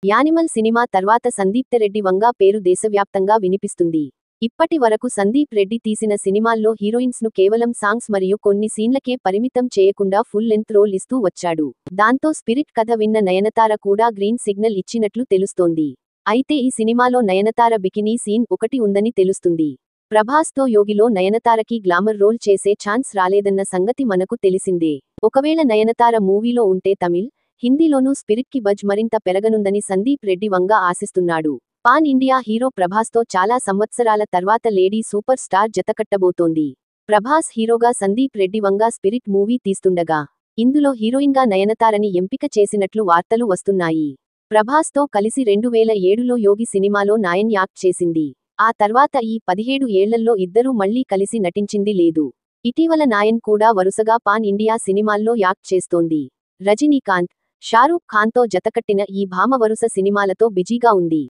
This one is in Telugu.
యానిమల్ సినిమా తర్వాత సందీప్ రెడ్డి వంగా పేరు దేశవ్యాప్తంగా వినిపిస్తుంది. ఇప్పటి వరకు సందీప్ రెడ్డి తీసిన సినిమాల్లో హీరోయిన్స్ ను కేవలం సాంగ్స్ మరియు కొన్ని సీన్లకే పరిమితం చేయకుండా ఫుల్ లెంత్ రోల్ ఇస్తూ వచ్చాడు. దాంతో స్పిరిట్ కథ విన్న నయనతార కూడా గ్రీన్ సిగ్నల్ ఇచ్చినట్లు తెలుస్తోంది. అయితే ఈ సినిమాలో నయనతార బికినీ సీన్ ఒకటి ఉందని తెలుస్తుంది. ప్రభాస్ తో యోగిలో నయనతారకి గ్లామర్ రోల్ చేసే ఛాన్స్ రాలేదన్న సంగతి మనకు తెలిసిందే. ఒకవేళ నయనతార మూవీలో ఉంటే తమిళ్, హిందీలోనూ స్పిరిట్ కి బజ్ మరింత పెరగనుందని సందీప్ రెడ్డి వంగా ఆశిస్తున్నాడు. పాన్ ఇండియా హీరో ప్రభాస్ తో చాలా సంవత్సరాల తర్వాత లేడీ సూపర్ స్టార్ జతకట్టబోతోంది. ప్రభాస్ హీరోగా సందీప్ రెడ్డి వంగా స్పిరిట్ మూవీ తీస్తుండగా, ఇందులో హీరోయిన్ గా నయనతారని ఎంపిక చేసినట్లు వార్తలు వస్తున్నాయి. ప్రభాస్ తో కలిసి 2007లో యోగి సినిమాలో నాయన్ యాక్ట్ చేసింది. ఆ తర్వాత ఈ 17 ఏళ్లలో ఇద్దరూ మళ్లీ కలిసి నటించింది లేదు. ఇటీవల నాయన్ కూడా వరుసగా పాన్ ఇండియా సినిమాల్లో యాక్ట్ చేస్తోంది. రజనీకాంత్, షారూఖ్ ఖాన్తో జతకట్టిన ఈ భామ వరుస సినిమాలతో బిజీగా ఉంది.